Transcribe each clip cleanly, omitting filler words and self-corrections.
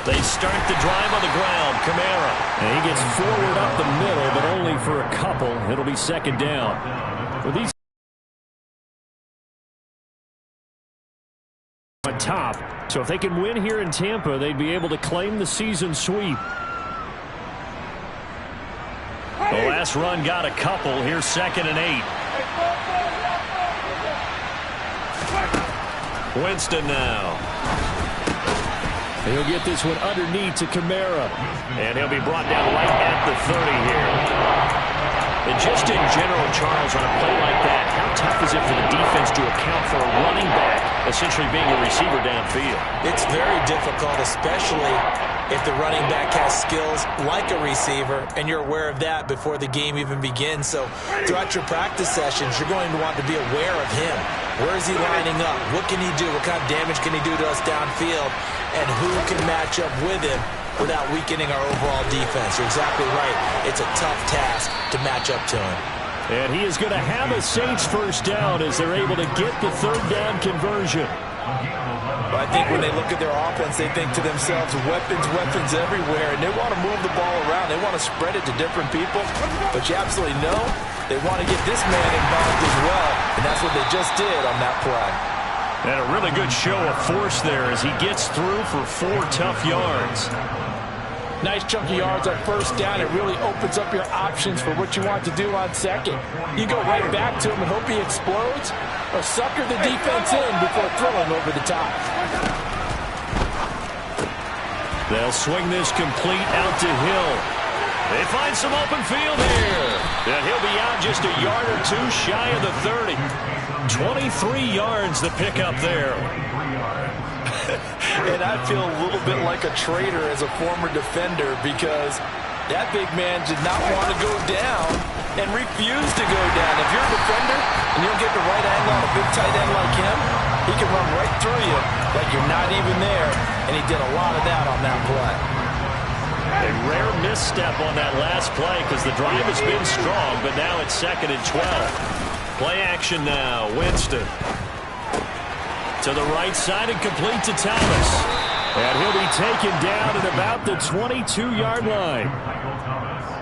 They start the drive on the ground. Kamara. And he gets forward up the middle, but only for a couple. It'll be second down. For these on top. So if they can win here in Tampa, they'd be able to claim the season sweep. The last run got a couple. Here's 2nd and 8. Winston now. He'll get this one underneath to Kamara. And he'll be brought down right at the 30 here. And just in general, Charles, on a play like that, how tough is it for the defense to account for a running back essentially being a receiver downfield? It's very difficult, especially if the running back has skills like a receiver, and you're aware of that before the game even begins. So throughout your practice sessions, you're going to want to be aware of him. Where is he lining up? What can he do? What kind of damage can he do to us downfield? And who can match up with him without weakening our overall defense? You're exactly right. It's a tough task to match up to him. And he is going to have a Saints first down as they're able to get the 3rd down conversion. I think when they look at their offense, they think to themselves, weapons, weapons everywhere, and they want to move the ball around. They want to spread it to different people, but you absolutely know they want to get this man involved as well, and that's what they just did on that play. And a really good show of force there as he gets through for 4 tough yards. Nice chunky yards on first down. It really opens up your options for what you want to do on second. You go right back to him and hope he explodes, or sucker the defense in before throwing over the top. They'll swing this complete out to Hill. They find some open field here. And he'll be out just a yard or 2 shy of the 30. 23 yards the pickup there. And I feel a little bit like a traitor as a former defender because that big man did not want to go down and refused to go down. If you're a defender and you don't get the right angle on a big tight end like him, he can run right through you like you're not even there, and he did a lot of that on that play. A rare misstep on that last play because the drive has been strong, but now it's 2nd and 12. Play action now. Winston to the right side and complete to Thomas. And he'll be taken down at about the 22-yard line.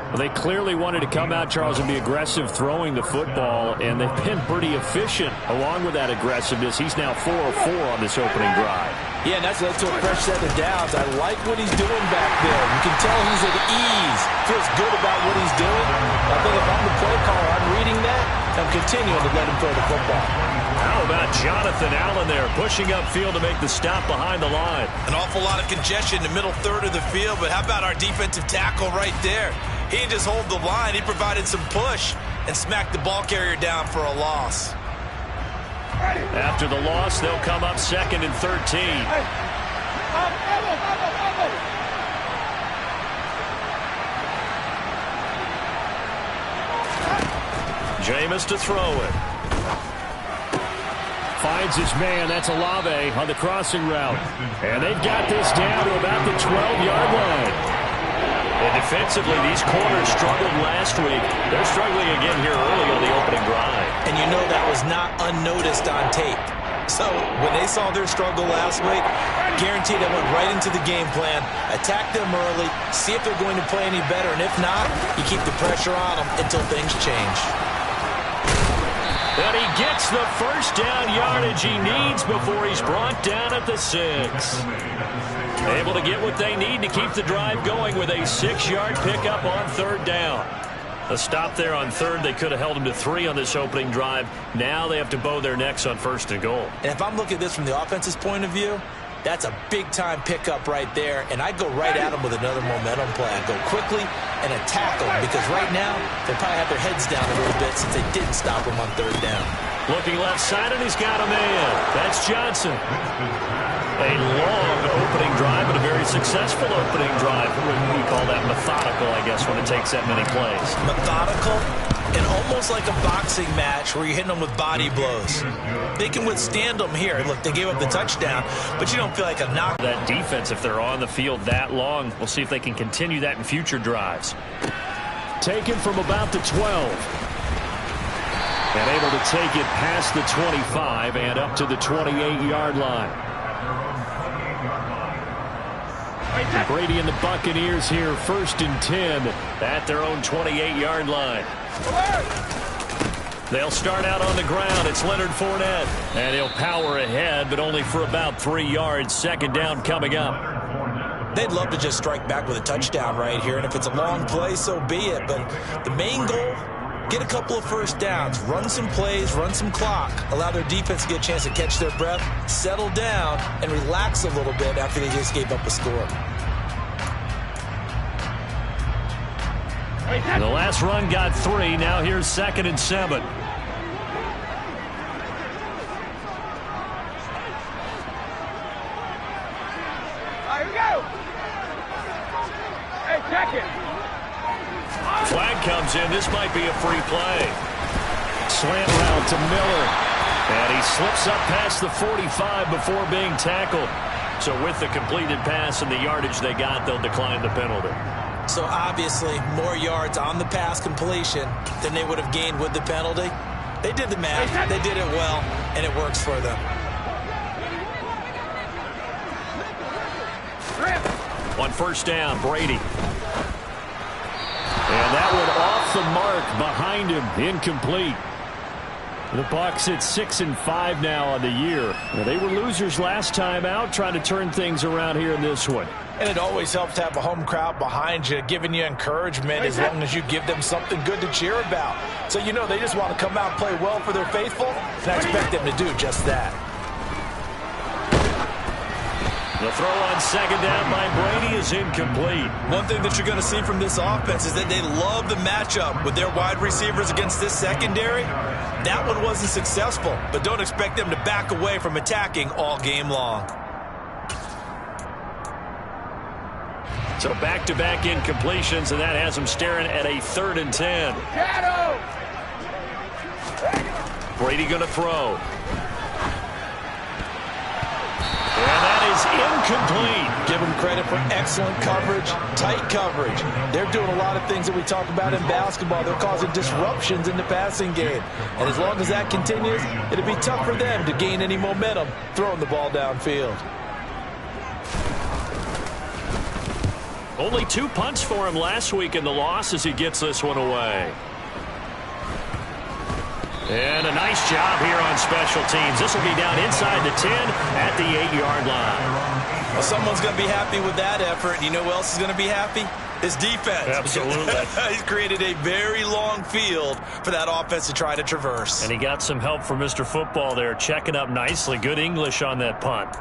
Well, they clearly wanted to come out, Charles, and be aggressive throwing the football, and they've been pretty efficient along with that aggressiveness. He's now 4 of 4 on this opening drive. Yeah, and that's led to a fresh set of downs. I like what he's doing back there. You can tell he's at ease. Feels good about what he's doing. I think if I'm the play caller, I'm reading that. I'm continuing to let him throw the football. How about Jonathan Allen there pushing upfield to make the stop behind the line? An awful lot of congestion in the middle third of the field, but how about our defensive tackle right there? He didn't just hold the line. He provided some push and smacked the ball carrier down for a loss. After the loss, they'll come up 2nd and 13. Jameis to throw it. Finds his man. That's Olave on the crossing route. And they've got this down to about the 12-yard line. And defensively, these corners struggled last week. They're struggling again here early on the opening drive. And you know that was not unnoticed on tape. So when they saw their struggle last week, guaranteed they went right into the game plan, attack them early, see if they're going to play any better. And if not, you keep the pressure on them until things change. And he gets the first down yardage he needs before he's brought down at the 6. Able to get what they need to keep the drive going with a 6-yard pickup on 3rd down. A stop there on 3rd. They could have held him to 3 on this opening drive. Now they have to bow their necks on 1st and goal. And if I'm looking at this from the offense's point of view, that's a big-time pickup right there. And I'd go right at them with another momentum play. I'd go quickly and attack them because right now they probably have their heads down a little bit since they didn't stop them on 3rd down. Looking left side, and he's got a man. That's Johnson. A long opening drive, and a very successful opening drive. We call that methodical, I guess, when it takes that many plays. Methodical and almost like a boxing match where you're hitting them with body blows. They can withstand them here. Look, they gave up the touchdown, but you don't feel like a knock. That defense, if they're on the field that long, we'll see if they can continue that in future drives. Taken from about the 12. And able to take it past the 25 and up to the 28-yard line. And Brady and the Buccaneers here, 1st and 10 at their own 28-yard line. They'll start out on the ground. It's Leonard Fournette. And he'll power ahead, but only for about 3 yards. 2nd down coming up. They'd love to just strike back with a touchdown right here, and if it's a long play, so be it. But the main goal, get a couple of first downs, run some plays, run some clock, allow their defense to get a chance to catch their breath, settle down, and relax a little bit after they just gave up a score. And the last run got 3. Now here's 2nd and 7. Flag comes in. This might be a free play. Slant route to Miller. And he slips up past the 45 before being tackled. So with the completed pass and the yardage they got, they'll decline the penalty. So obviously more yards on the pass completion than they would have gained with the penalty. They did the math. They did it well, and it works for them. On 1st down, Brady. And that one off the mark behind him, incomplete. The Bucs at 6-5 now on the year. They were losers last time out, trying to turn things around here in this one. And it always helps to have a home crowd behind you, giving you encouragement as long as you give them something good to cheer about. So you know they just want to come out and play well for their faithful, and I expect them to do just that. The throw on 2nd down by Brady is incomplete. One thing that you're going to see from this offense is that they love the matchup with their wide receivers against this secondary. That one wasn't successful, but don't expect them to back away from attacking all game long. So back-to-back incompletions, and that has them staring at a 3rd and 10. Brady going to throw. And that is incomplete. Give them credit for excellent coverage, tight coverage. They're doing a lot of things that we talk about in basketball. They're causing disruptions in the passing game. And as long as that continues, it'll be tough for them to gain any momentum throwing the ball downfield. Only 2 punts for him last week in the loss as he gets this one away. And a nice job here on special teams. This will be down inside the 10 at the 8-yard line. Well, someone's going to be happy with that effort. You know who else is going to be happy? His defense. Absolutely. He's created a very long field for that offense to try to traverse. And he got some help from Mr. Football there, checking up nicely. Good English on that punt.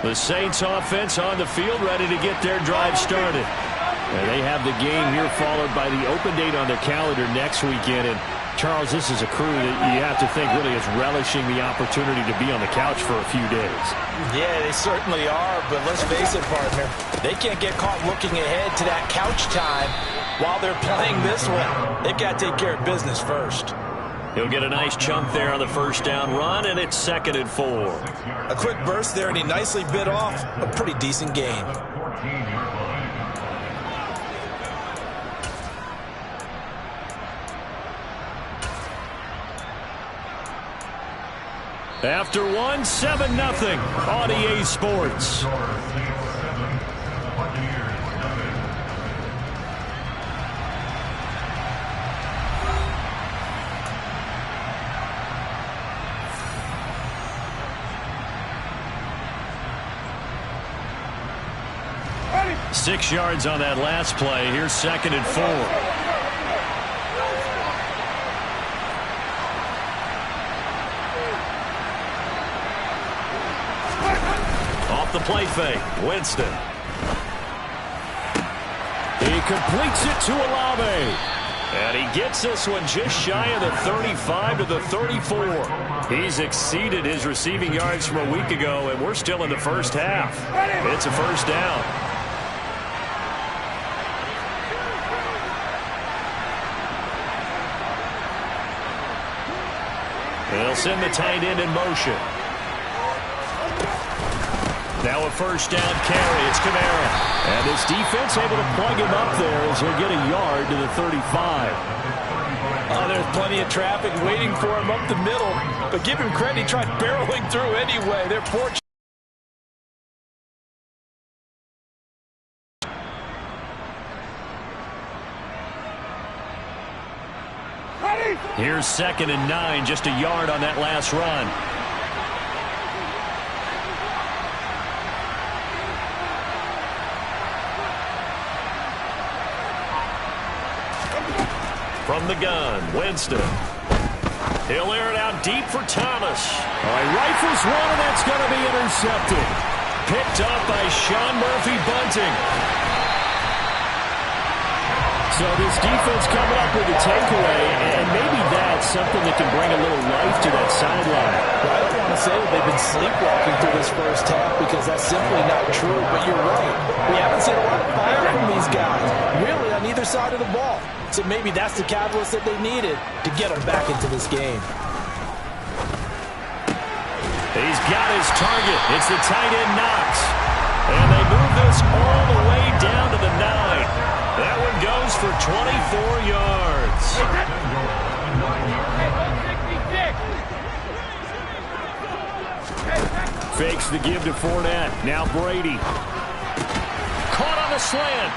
The Saints offense on the field, ready to get their drive started. And they have the game here followed by the open date on their calendar next weekend. And Charles, this is a crew that you have to think really is relishing the opportunity to be on the couch for a few days. Yeah, they certainly are, but let's face it, partner. They can't get caught looking ahead to that couch time while they're playing this one. They've got to take care of business first. He'll get a nice chunk there on the 1st down run, and it's 2nd and 4. A quick burst there, and he nicely bit off a pretty decent gain. After 7-0 on EA Sports. Ready. 6 yards on that last play. Here's 2nd and 4. The play fake. Winston. He completes it to Olave. And he gets this one just shy of the 35 to the 34. He's exceeded his receiving yards from a week ago, and we're still in the 1st half. It's a 1st down. They'll send the tight end in motion. Now a 1st down carry. It's Kamara. And his defense able to plug him up there as he'll get a yard to the 35. Oh, there's plenty of traffic waiting for him up the middle. But give him credit, he tried barreling through anyway. They're fortunate. Here's 2nd and 9, just a yard on that last run. From the gun, Winston. He'll air it out deep for Thomas. All right, rifles one, and that's going to be intercepted. Picked up by Sean Murphy-Bunting. So this defense coming up with a takeaway, and maybe that's something that can bring a little life to that sideline. Well, I don't want to say that they've been sleepwalking through this first half because that's simply not true, but you're right. We haven't seen a lot of fire from these guys, really, on either side of the ball. So maybe that's the catalyst that they needed to get them back into this game. He's got his target. It's the tight end Knox. And they move this all the way down to the 9. That one goes for 24 yards. Fakes the give to Fournette. Now Brady. Caught on the slant.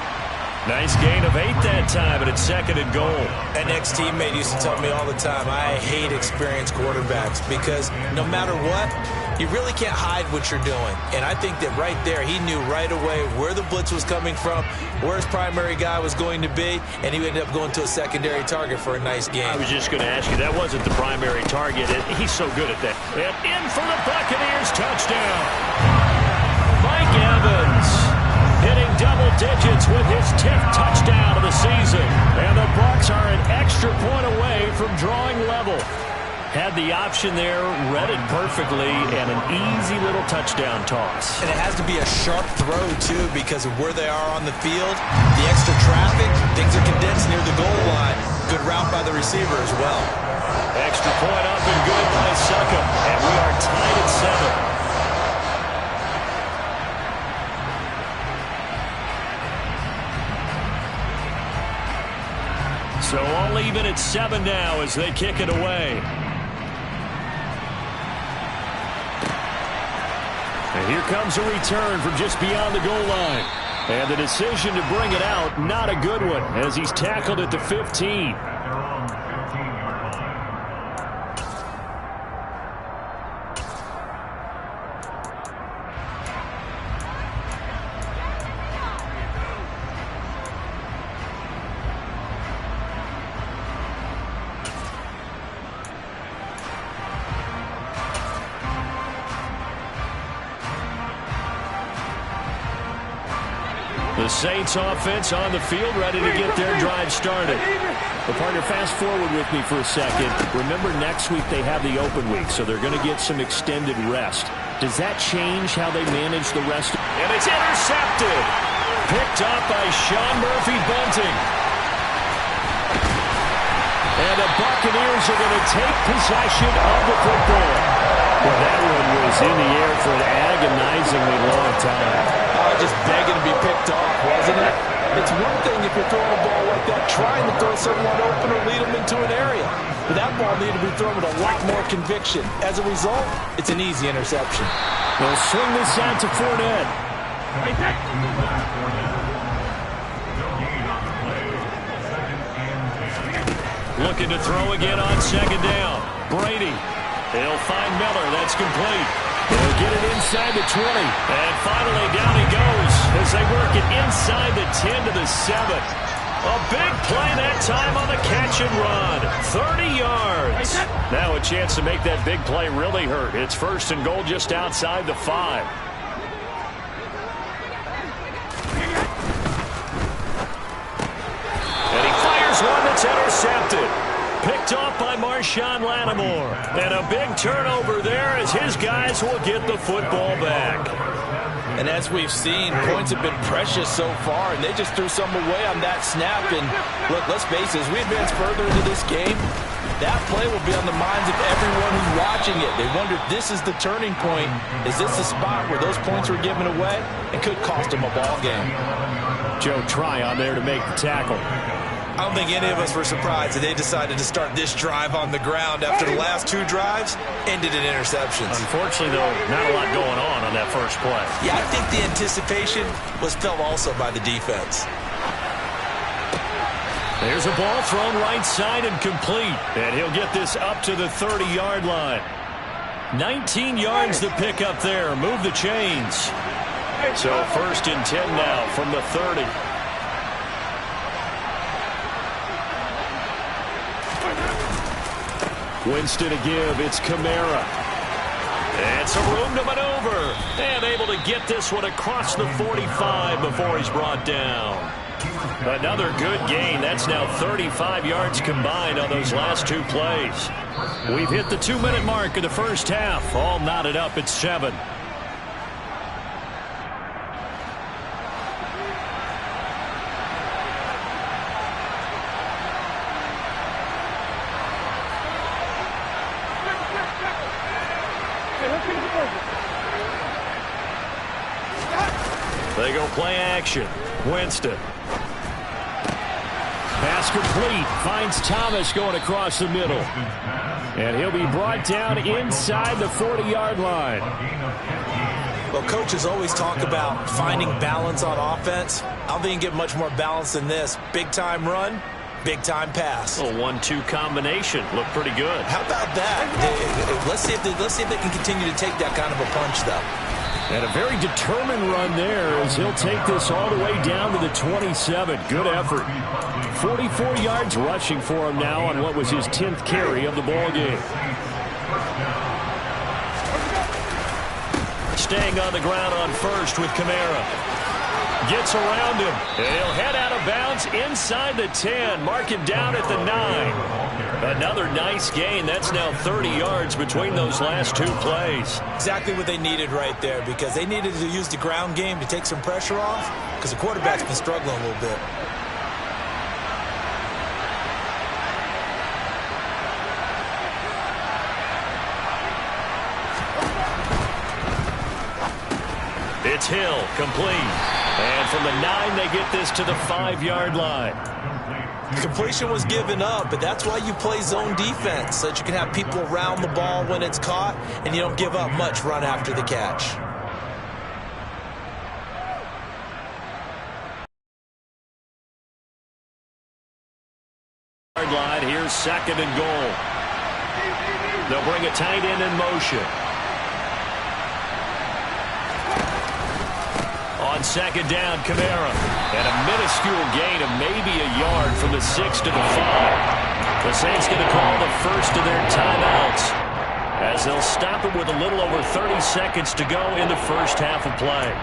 Nice gain of 8 that time, but it's 2nd and goal. An ex-teammate used to tell me all the time, I hate experienced quarterbacks because no matter what, you really can't hide what you're doing. And I think that right there, he knew right away where the blitz was coming from, where his primary guy was going to be, and he ended up going to a secondary target for a nice game. I was just going to ask you, that wasn't the primary target. He's so good at that. And in for the Buccaneers, touchdown. Mike Evans hitting double digits with his 10th touchdown of the season. And the Bucs are an extra point away from drawing level. Had the option there, read it perfectly, and an easy little touchdown toss. And it has to be a sharp throw, too, because of where they are on the field. The extra traffic, things are condensed near the goal line. Good route by the receiver as well. Extra point up and good by Succop. And we are tied at 7. So all even at 7 now as they kick it away. And here comes a return from just beyond the goal line. And the decision to bring it out, not a good one, as he's tackled at the 15. The Saints offense on the field, ready to get their drive started. Well, partner, fast forward with me for a second. Remember, next week they have the open week, so they're going to get some extended rest. Does that change how they manage the rest? And it's intercepted. Picked up by Sean Murphy-Bunting. And the Buccaneers are going to take possession of the football. Well, that one was in the air for an agonizingly long time. Just begging to be picked off, wasn't it? It's one thing if you're throwing a ball like that, trying to throw someone open or lead them into an area. But that ball needed to be thrown with a lot more conviction. As a result, it's an easy interception. They'll swing this out to Fournette. Looking to throw again on 2nd down. Brady. They'll find Miller. That's complete. They'll get it inside the 20. And finally, down he goes as they work it inside the 10 to the 7. A big play that time on the catch and run. 30 yards. Now a chance to make that big play really hurt. It's 1st and goal just outside the 5. And he fires one that's intercepted. Picked off by Marshawn Lattimore. And a big turnover there as his guys will get the football back. And as we've seen, points have been precious so far, and they just threw some away on that snap. And look, let's face it, as we advance further into this game, that play will be on the minds of everyone who's watching it. They wonder if this is the turning point. Is this the spot where those points were given away? It could cost them a ball game. Joe Tryon there to make the tackle. I don't think any of us were surprised that they decided to start this drive on the ground after the last 2 drives ended in interceptions. Unfortunately, though, not a lot going on that first play. Yeah, I think the anticipation was felt also by the defense. There's a ball thrown right side and complete. And he'll get this up to the 30-yard line. 19 yards to pick up there. Move the chains. So 1st and 10 now from the 30. Winston to give. It's Kamara. And some room to maneuver. And able to get this one across the 45 before he's brought down. Another good gain. That's now 35 yards combined on those last 2 plays. We've hit the 2-minute mark of the first half. All knotted up at 7. They go play action. Winston. Pass complete. Finds Thomas going across the middle. And he'll be brought down inside the 40-yard line. Well, coaches always talk about finding balance on offense. I don't think you can get much more balance than this. Big-time run, big-time pass. A 1-2 combination. Looked pretty good. How about that? Let's see if they can continue to take that kind of a punch, though. And a very determined run there as he'll take this all the way down to the 27. Good effort. 44 yards rushing for him now on what was his 10th carry of the ball game. Staying on the ground on first with Kamara. Gets around him. And he'll head out of bounds inside the 10. Mark him down at the 9. Another nice gain. That's now 30 yards between those last 2 plays. Exactly what they needed right there, because they needed to use the ground game to take some pressure off, because the quarterback's been struggling a little bit. It's Hill, complete. And from the 9, they get this to the 5-yard line. Completion was given up, but that's why you play zone defense, so that you can have people around the ball when it's caught, and you don't give up much run after the catch. Line, here's 2nd and goal. They'll bring a tight end in motion. On 2nd down, Kamara. And a minuscule gain of maybe a yard from the 6 to the 5. The Saints going to call the first of their timeouts as they'll stop it with a little over 30 seconds to go in the first half of play.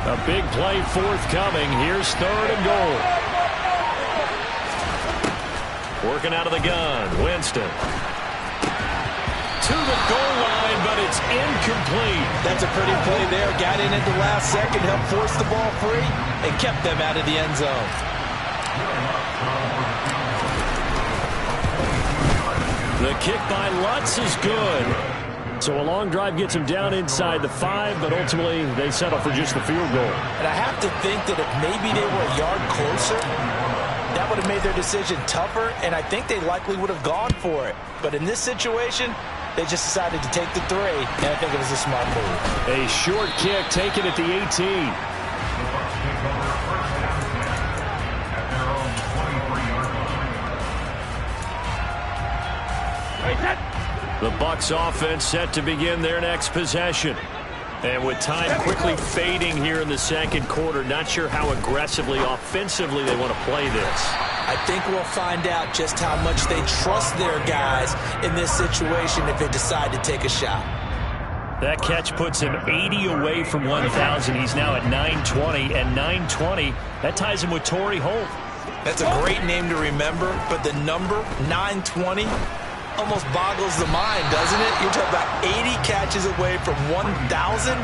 A big play forthcoming. Here's 3rd and goal. Working out of the gun. Winston. To the goal line, but it's incomplete. That's a pretty play there. Got in at the last second, helped force the ball free, and kept them out of the end zone. The kick by Lutz is good. So a long drive gets him down inside the 5, but ultimately they settle for just the field goal. And I have to think that if maybe they were a yard closer, that would have made their decision tougher, and I think they likely would have gone for it. But in this situation, they just decided to take the 3, and I think it was a smart move. A short kick taken at the 18. The Bucs offense set to begin their next possession. And with time quickly fading here in the second quarter, not sure how aggressively, offensively they want to play this. I think we'll find out just how much they trust their guys in this situation if they decide to take a shot. That catch puts him 80 away from 1,000. He's now at 920, and 920, that ties him with Torrey Holt. That's a great name to remember, but the number 920 almost boggles the mind, doesn't it? You're talking about 80 catches away from 1,000.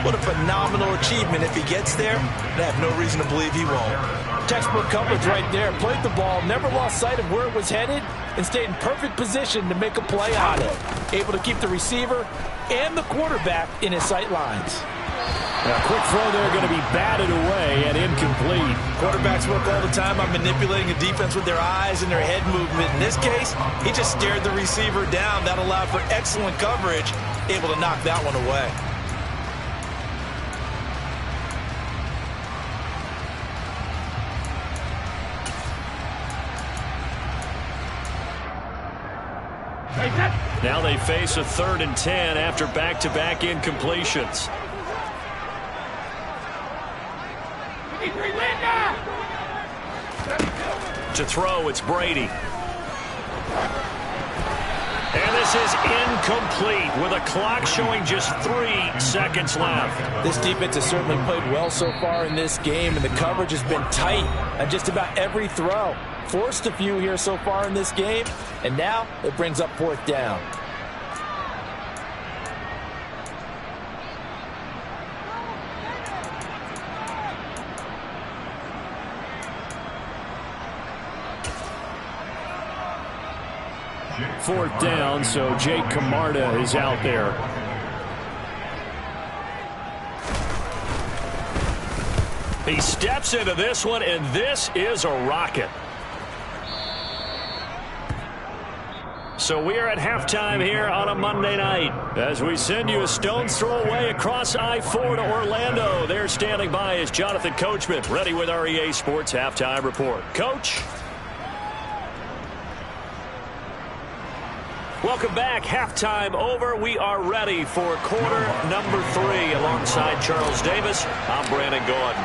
What a phenomenal achievement. If he gets there, I have no reason to believe he won't. Textbook coverage right there. Played the ball, never lost sight of where it was headed, and stayed in perfect position to make a play on it. Able to keep the receiver and the quarterback in his sight lines. A quick throw there going to be batted away and incomplete. Quarterbacks work all the time on manipulating a defense with their eyes and their head movement. In this case, he just stared the receiver down. That allowed for excellent coverage, able to knock that one away. Now they face a 3rd and 10 after back-to-back incompletions. To throw, it's Brady. And this is incomplete with a clock showing just 3 seconds left. This defense has certainly played well so far in this game, and the coverage has been tight on just about every throw. Forced a few here so far in this game, and now it brings up 4th down. Fourth down, so Jake Camarda is out there. He steps into this one, and this is a rocket. So we are at halftime here on a Monday night as we send you a stone's throw away across I-4 to Orlando. There standing by is Jonathan Coachman, ready with our EA Sports Halftime Report. Coach. Welcome back. Halftime over. We are ready for quarter number 3. Alongside Charles Davis, I'm Brandon Gordon.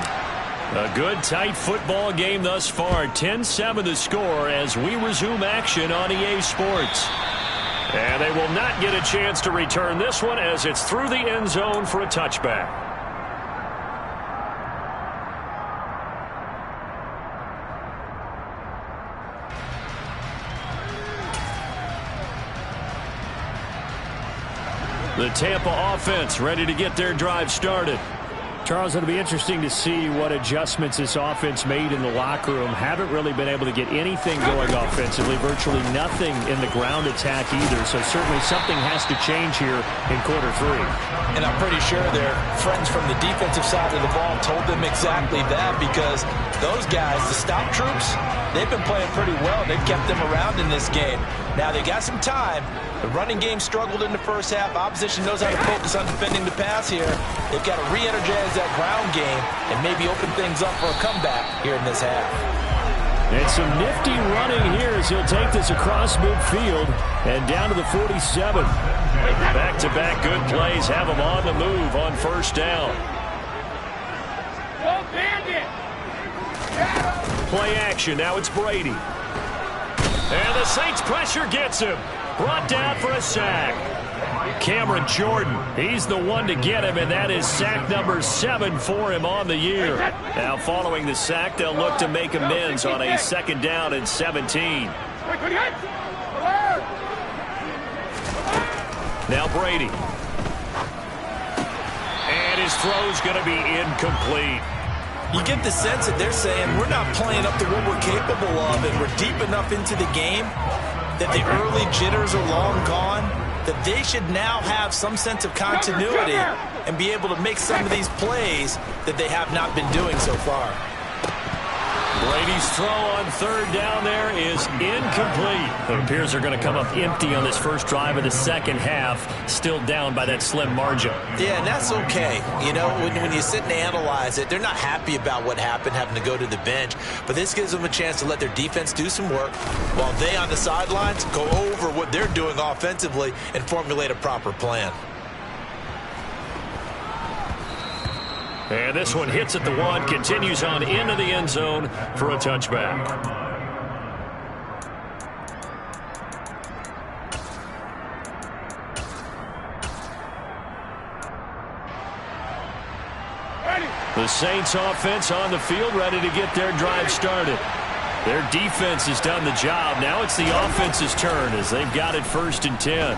A good, tight football game thus far. 10-7 the score as we resume action on EA Sports. And they will not get a chance to return this one as it's through the end zone for a touchback. The Tampa offense ready to get their drive started. Charles, it'll be interesting to see what adjustments this offense made in the locker room. Haven't really been able to get anything going offensively. Virtually nothing in the ground attack either. So certainly something has to change here in quarter 3. And I'm pretty sure their friends from the defensive side of the ball told them exactly that, because those guys, the stop troops, they've been playing pretty well. They've kept them around in this game. Now they got some time. The running game struggled in the first half. Opposition knows how to focus on defending the pass here. They've got to re-energize that ground game and maybe open things up for a comeback here in this half. And some nifty running here as he'll take this across midfield and down to the 47. Back-to-back good plays have him on the move on first down. Play action. Now it's Brady. And the Saints pressure gets him. Brought down for a sack. Cameron Jordan, he's the one to get him, and that is sack number 7 for him on the year. Now following the sack, they'll look to make amends on a 2nd down and 17. Now Brady. And his throw's going to be incomplete. You get the sense that they're saying we're not playing up to what we're capable of, and we're deep enough into the game that the early jitters are long gone, that they should now have some sense of continuity and be able to make some of these plays that they have not been doing so far. Brady's throw on 3rd down there is incomplete. It appears they're going to come up empty on this first drive of the second half, still down by that slim margin. Yeah, and that's okay. You know, when you sit and analyze it, they're not happy about what happened, having to go to the bench. But this gives them a chance to let their defense do some work while they on the sidelines go over what they're doing offensively and formulate a proper plan. And this one hits at the 1, continues on into the end zone for a touchback. The Saints offense on the field, ready to get their drive started. Their defense has done the job. Now it's the offense's turn as they've got it 1st and 10.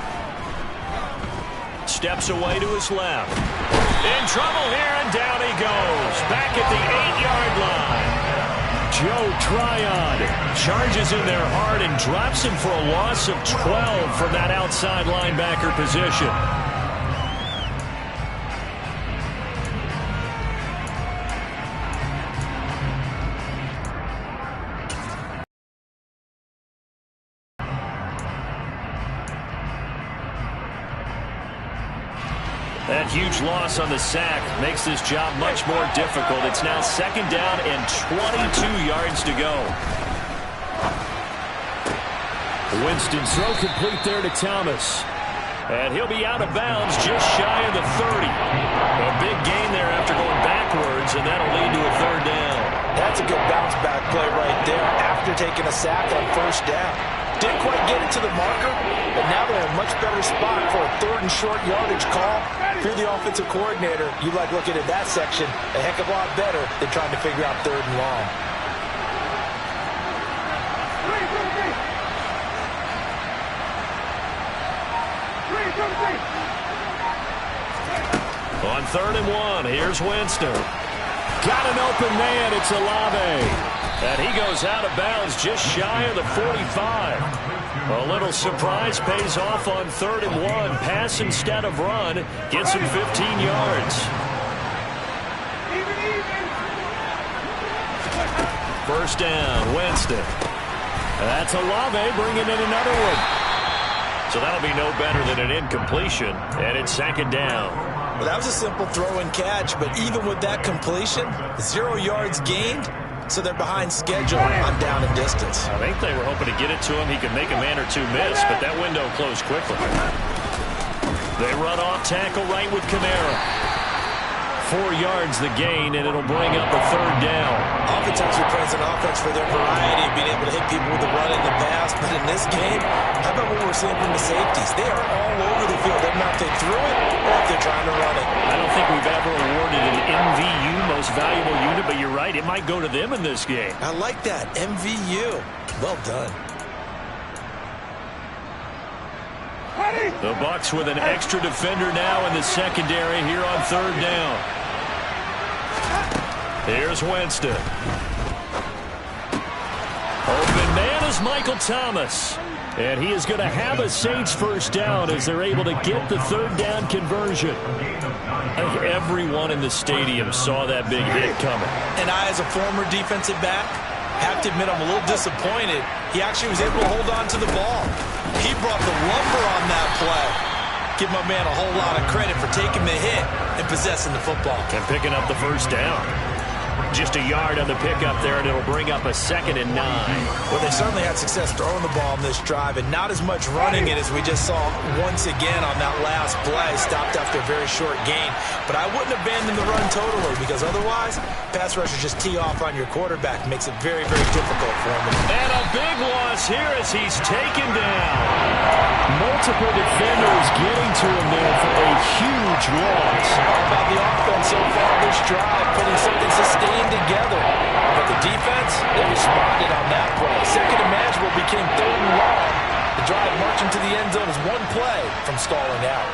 Steps away to his left. In trouble here, and down he goes. Back at the 8-yard line. Joe Tryon charges in there hard and drops him for a loss of 12 from that outside linebacker position. That huge loss on the sack makes this job much more difficult. It's now 2nd down and 22 yards to go. Winston throw complete there to Thomas. And he'll be out of bounds just shy of the 30. A big gain there after going backwards, and that'll lead to a 3rd down. That's a good bounce-back play right there after taking a sack on 1st down. Didn't quite get it to the marker, but now they're in a much better spot for a 3rd and short yardage call. If you're the offensive coordinator, you like looking at that section a heck of a lot better than trying to figure out 3rd and long. On 3rd and 1, here's Winston. Got an open man, it's Olave. And he goes out of bounds just shy of the 45. A little surprise pays off on 3rd and 1. Pass instead of run. Gets him 15 yards. First down, Winston. That's Olave bringing in another one. So that'll be no better than an incompletion. And it's 2nd down. Well, that was a simple throw and catch, but even with that completion, 0 yards gained. So they're behind schedule on down and distance. I think they were hoping to get it to him. He could make a man or two miss, but that window closed quickly. They run off tackle right with Kamara. 4 yards the gain, and it'll bring up a 3rd down. Oftentimes we praise an offense for their variety of being able to hit people with the run in the pass, but in this game, how about what we're seeing from the safeties? They are all over the field. They don't know if they threw it or if they're trying to run it. I don't think we've ever awarded an MVU, most valuable unit, but you're right, it might go to them in this game. I like that, MVU. Well done. The Bucs with an extra defender now in the secondary here on 3rd down. Here's Winston. Open man is Michael Thomas. And he is going to have a Saints 1st down as they're able to get the 3rd down conversion. I think everyone in the stadium saw that big hit coming. And I, as a former defensive back, have to admit I'm a little disappointed. He actually was able to hold on to the ball. He brought the lumber on that play. Give my man a whole lot of credit for taking the hit and possessing the football. And picking up the 1st down. Just a yard on the pickup there, and it'll bring up a 2nd and 9. Well, they certainly had success throwing the ball on this drive, and not as much running it as we just saw once again on that last play. Stopped after a very short gain. But I wouldn't abandon the run totally, because otherwise, pass rushers just tee off on your quarterback. Makes it very, very difficult for him. And a big loss here as he's taken down. Multiple defenders getting to him there for a huge loss. How about the offense so far this drive, putting something sustained together. But the defense, they responded on that play. 2nd and manageable became 3rd and long. The drive marching to the end zone is one play from stalling out.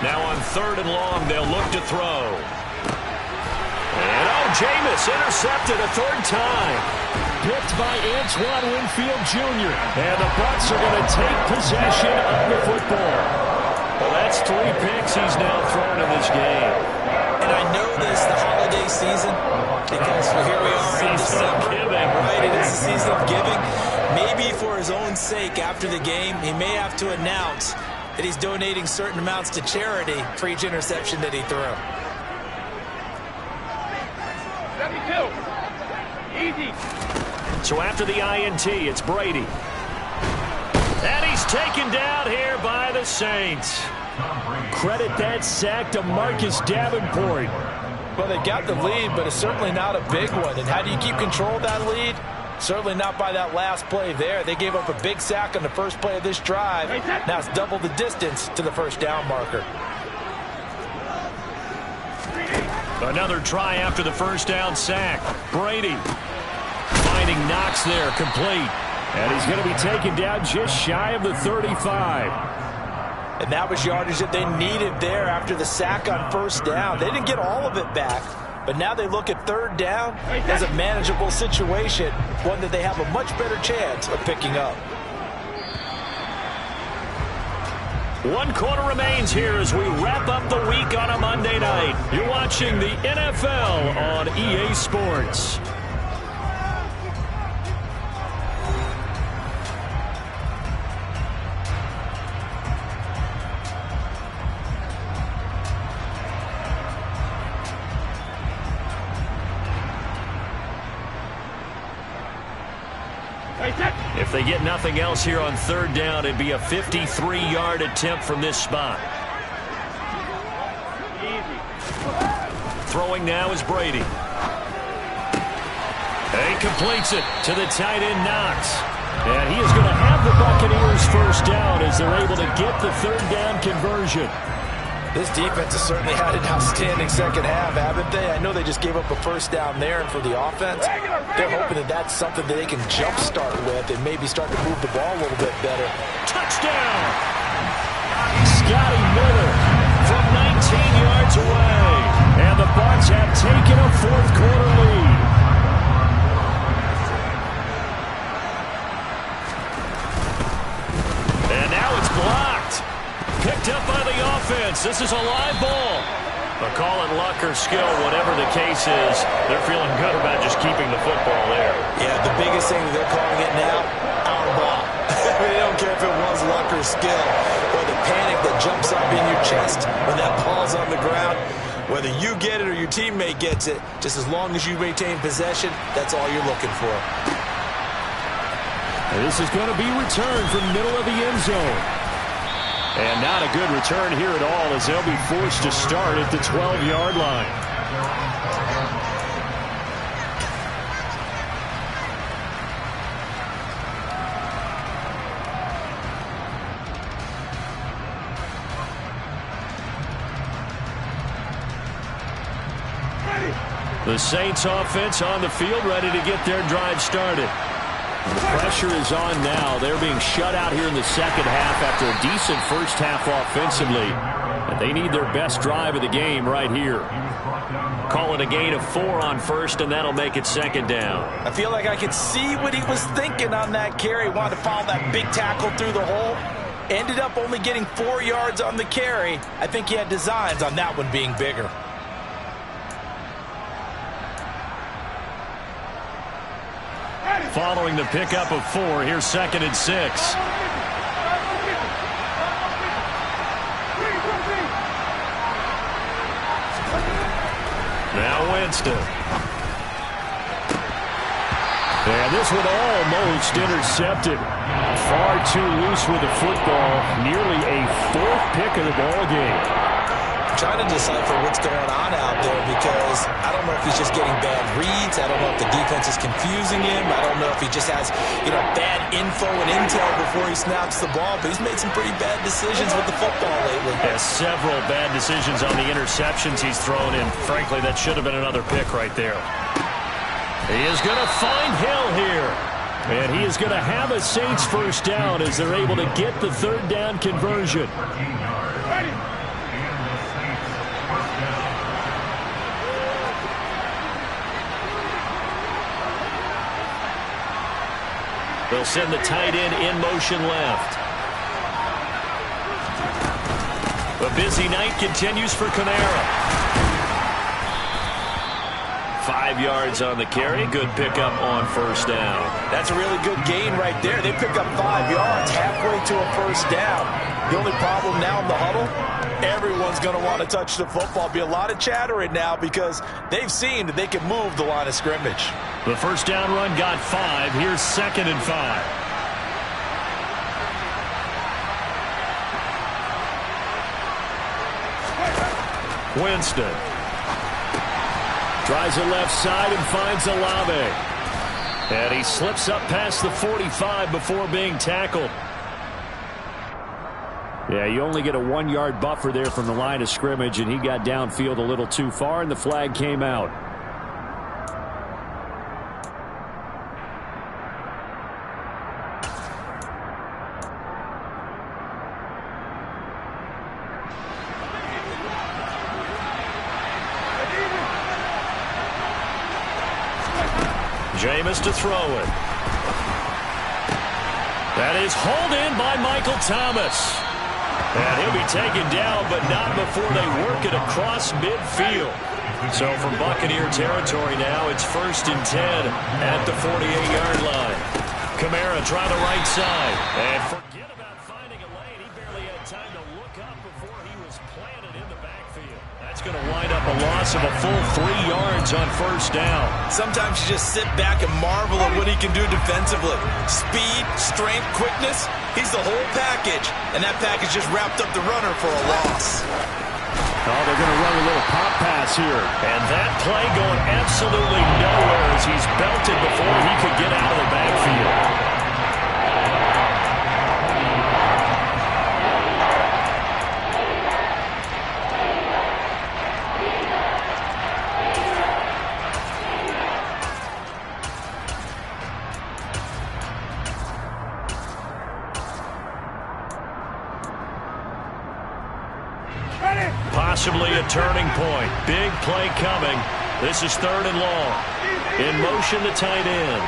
Now on 3rd and long, they'll look to throw. And Jameis intercepted a 3rd time. Picked by Antoine Winfield Jr. And the Bucs are going to take possession of the football. Well, that's 3 picks he's now thrown in this game. And I know this, the holiday season, because here we are in December, right? It is the season of giving. Maybe for his own sake after the game, he may have to announce that he's donating certain amounts to charity for each interception that he threw. 72. Easy. So after the INT, it's Brady. And he's taken down here by the Saints. Credit that sack to Marcus Davenport. Well, they got the lead, but it's certainly not a big one. And how do you keep control of that lead? Certainly not by that last play there. They gave up a big sack on the first play of this drive. Now it's double the distance to the 1st down marker. Another try after the 1st down sack. Brady. finding Knox there, complete. And he's going to be taken down just shy of the 35. And that was yardage that they needed there after the sack on first down. They didn't get all of it back, but now they look at third down as a manageable situation, one that they have a much better chance of picking up. 1 quarter remains here as we wrap up the week on a Monday night. You're watching the NFL on EA Sports. If they get nothing else here on third down, it'd be a 53-yard attempt from this spot. Throwing now is Brady. He completes it to the tight end, Knox. And he is going to have the Buccaneers first down as they're able to get the third down conversion. This defense has certainly had an outstanding second half, haven't they? I know they just gave up a first down there, and for the offense, they're hoping that that's something that they can jumpstart with and maybe start to move the ball a little bit better. Touchdown! Scotty Miller from 19 yards away. And the Bucs have taken a fourth quarter lead. And now it's blocked. Picked up by the offense. This is a live ball. But call it luck or skill, whatever the case is, they're feeling good about just keeping the football there. Yeah, the biggest thing that they're calling it now, our ball. They don't care if it was luck or skill or the panic that jumps up in your chest when that ball's on the ground. Whether you get it or your teammate gets it, just as long as you maintain possession, that's all you're looking for. This is going to be returned from middle of the end zone. And not a good return here at all as they'll be forced to start at the 12-yard line. The Saints offense on the field ready to get their drive started. The pressure is on now. They're being shut out here in the second half after a decent first half offensively. And they need their best drive of the game right here. Call it a gain of 4 on first, and that'll make it second down. I feel like I could see what he was thinking on that carry. Wanted to follow that big tackle through the hole. Ended up only getting 4 yards on the carry. I think he had designs on that one being bigger. Following the pickup of 4, here's 2nd and 6. Now Winston. And this one almost intercepted. Far too loose with the football. Nearly a 4th pick of the ball game. Trying to decipher what's going on out there because I don't know if he's just getting bad reads. I don't know if the defense is confusing him. I don't know if he just has, bad info and intel before he snaps the ball. But he's made some pretty bad decisions with the football lately. Has several bad decisions on the interceptions he's thrown in. Frankly, that should have been another pick right there. He is going to find Hill here. And he is going to have a Saints first down as they're able to get the third down conversion. They'll send the tight end in motion left. A busy night continues for Kamara. 5 yards on the carry. Good pickup on first down. That's a really good gain right there. They pick up 5 yards halfway to a first down. The only problem now in the huddle, everyone's going to want to touch the football. Be a lot of chattering now because they've seen that they can move the line of scrimmage. The first down run got 5. Here's 2nd and 5. Winston. Tries the left side and finds Olave. And he slips up past the 45 before being tackled. Yeah, you only get a 1-yard buffer there from the line of scrimmage, and he got downfield a little too far, and the flag came out. Jameis to throw it. That is hauled in by Michael Thomas. And he'll be taken down, but not before they work it across midfield. So from Buccaneer territory now, it's 1st and 10 at the 48-yard line. Kamara try the right side. And forget about finding a lane. He barely had time to look up before he was planted in the backfield. That's going to wind up a loss of a full 3 yards on 1st down. Sometimes you just sit back and marvel at what he can do defensively. Speed, strength, quickness. He's the whole package. And that package just wrapped up the runner for a loss. Oh, they're going to run a little pop pass here. And that play going absolutely nowhere as he's belted before he could get out of the backfield. Possibly a turning point. Big play coming. This is 3rd and long. In motion to tight end.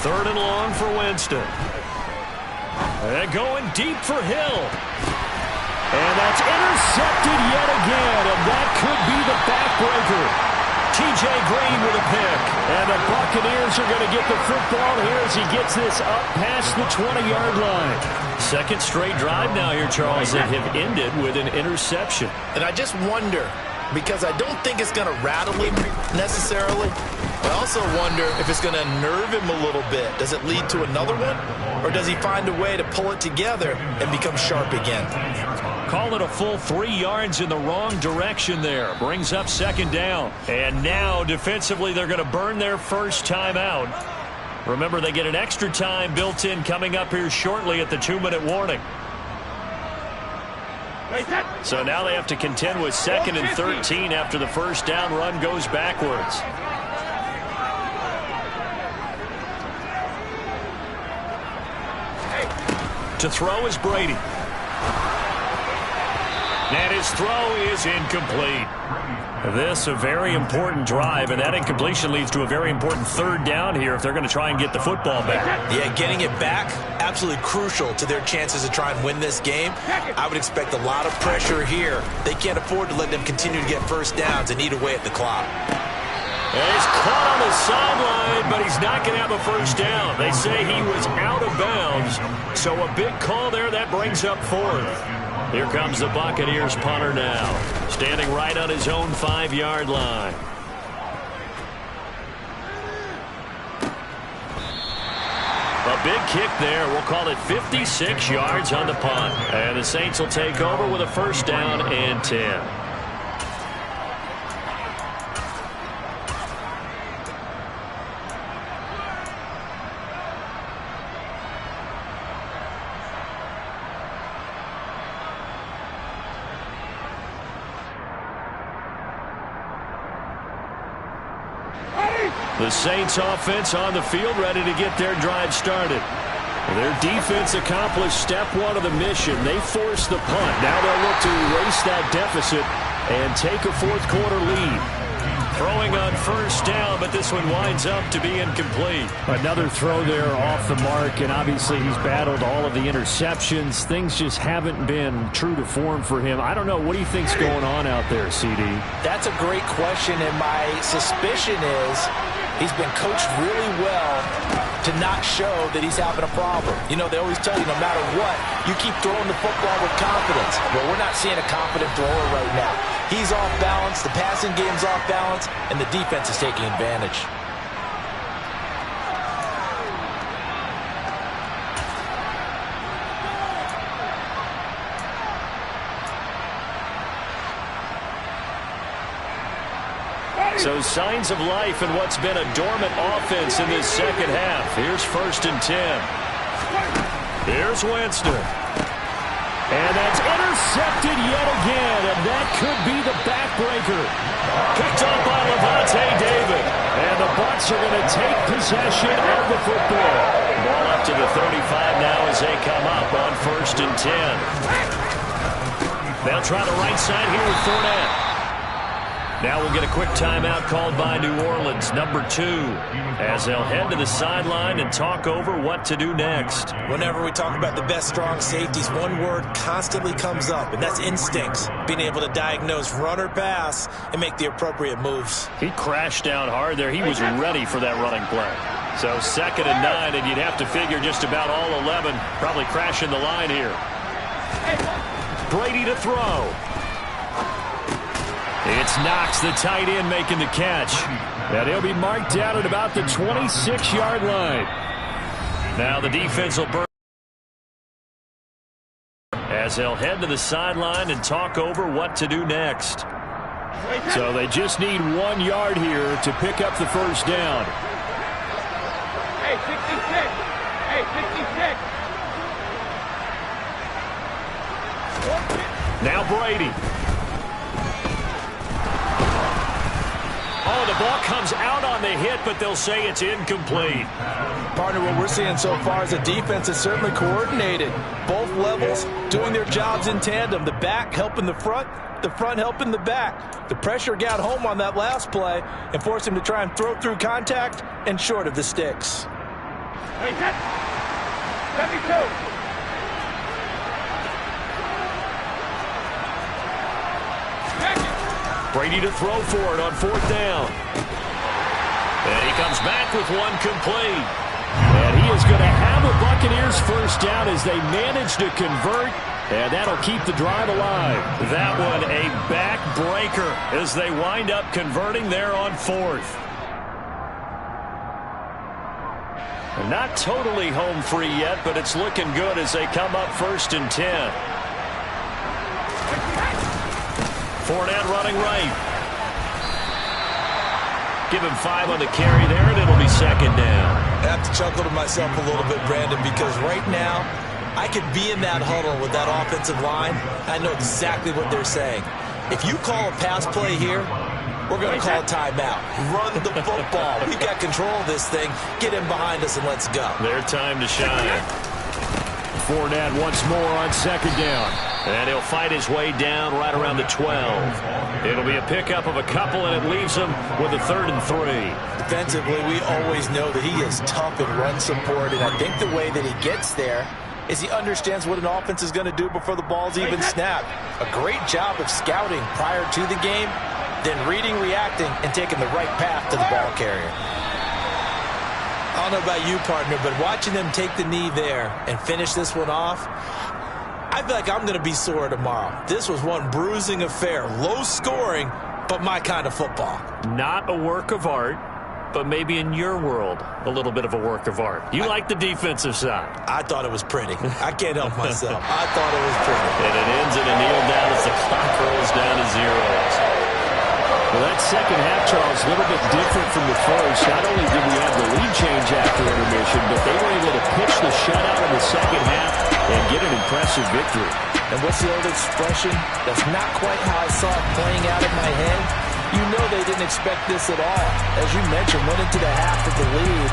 3rd and long for Winston. And going deep for Hill. And that's intercepted yet again. And that could be the backbreaker. T.J. Green with a pick. And the Buccaneers are going to get the football here as he gets this up past the 20-yard line. 2nd straight drive now here, Charles, that have ended with an interception. And I just wonder, because I don't think it's going to rattle him necessarily. I also wonder if it's going to nerve him a little bit. Does it lead to another one? Or does he find a way to pull it together and become sharp again? Call it a full 3 yards in the wrong direction there. Brings up 2nd down. And now, defensively, they're going to burn their first time out. Remember, they get an extra time built in coming up here shortly at the 2-minute warning. So now they have to contend with 2nd and 13 after the 1st down run goes backwards. To throw is Brady. And his throw is incomplete. This a very important drive, and that incompletion leads to a very important 3rd down here if they're going to try and get the football back. Yeah, getting it back, absolutely crucial to their chances to try and win this game. I would expect a lot of pressure here. They can't afford to let them continue to get 1st downs and eat away at the clock. And he's caught on the sideline, but he's not going to have a 1st down. They say he was out of bounds, so a big call there. That brings up 4th. Here comes the Buccaneers punter now, standing right on his own 5-yard line. A big kick there. We'll call it 56 yards on the punt. And the Saints will take over with a 1st down and 10. The Saints offense on the field ready to get their drive started. Their defense accomplished step 1 of the mission. They forced the punt. Now they'll look to erase that deficit and take a 4th quarter lead. Throwing on 1st down, but this one winds up to be incomplete. Another throw there off the mark, and obviously he's battled all of the interceptions. Things just haven't been true to form for him. I don't know. What do you think's going on out there, CD? That's a great question, and my suspicion is he's been coached really well to not show that he's having a problem. You know, they always tell you no matter what, you keep throwing the football with confidence. But we're not seeing a confident thrower right now. He's off balance, the passing game's off balance, and the defense is taking advantage. So signs of life in what's been a dormant offense in this 2nd half. Here's 1st and 10. Here's Winston. And that's intercepted yet again, and that could be the backbreaker. Picked up by Levante David. And the Bucs are going to take possession of the football. Ball up to the 35 now as they come up on 1st and 10. They'll try the right side here with Fournette. Now we'll get a quick timeout called by New Orleans, number 2, as they'll head to the sideline and talk over what to do next. Whenever we talk about the best strong safeties, one word constantly comes up, and that's instincts. Being able to diagnose run or pass and make the appropriate moves. He crashed down hard there. He was ready for that running play. So 2nd and 9, and you'd have to figure just about all 11 probably crashing the line here. Brady to throw. It's Knox, the tight end, making the catch. And he'll be marked down at about the 26-yard line. Now the defense will burn as they'll head to the sideline and talk over what to do next. So they just need 1 yard here to pick up the first down. Hey, 66. Hey, 66. Now Brady. Oh, the ball comes out on the hit, but they'll say it's incomplete. Partner, what we're seeing so far is the defense is certainly coordinated. Both levels doing their jobs in tandem. The back helping the front helping the back. The pressure got home on that last play and forced him to try and throw through contact and short of the sticks. Hey, 72. Brady to throw for it on 4th down. And he comes back with one complete. And he is going to have a Buccaneers first down as they manage to convert. And that'll keep the drive alive. That one a backbreaker as they wind up converting there on 4th. And not totally home free yet, but it's looking good as they come up 1st and 10. Fournette running right. Give him 5 on the carry there, and it'll be 2nd down. I have to chuckle to myself a little bit, Brandon, because right now I could be in that huddle with that offensive line. I know exactly what they're saying. If you call a pass play here, we're going to call a timeout. Run the football. We've got control of this thing. Get in behind us and let's go. Their time to shine. Fournette once more on 2nd down. And he'll fight his way down right around the 12. It'll be a pickup of a couple, and it leaves him with a 3rd and 3. Defensively, we always know that he is tough in run support, and I think the way that he gets there is he understands what an offense is going to do before the ball's even snapped. A great job of scouting prior to the game, then reading, reacting, and taking the right path to the ball carrier. I don't know about you, partner, but watching them take the knee there and finish this one off, I feel like I'm going to be sore tomorrow. This was one bruising affair. Low scoring, but my kind of football. Not a work of art, but maybe in your world, a little bit of a work of art. You like the defensive side. I thought it was pretty. I can't help myself. I thought it was pretty. And it ends in a kneel down as the clock rolls down to 0. Well, that second half, Charles, a little bit different from the first. Not only did we have the lead change after intermission, but they were able to pitch the shutout in the second half and get an impressive victory. And what's the old expression? That's not quite how I saw it playing out in my head. You know they didn't expect this at all. As you mentioned, went into the half with the lead.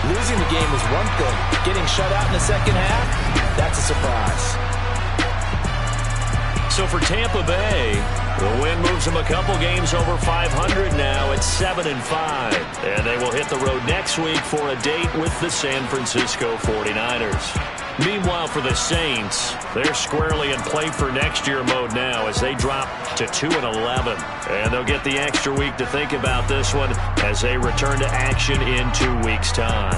Losing the game is one thing. Getting shut out in the second half, that's a surprise. So for Tampa Bay, the win moves them a couple games over 500 now at 7-5. And they will hit the road next week for a date with the San Francisco 49ers. Meanwhile, for the Saints, they're squarely in play for next year mode now as they drop to 2-11. And they'll get the extra week to think about this one as they return to action in 2 weeks' time.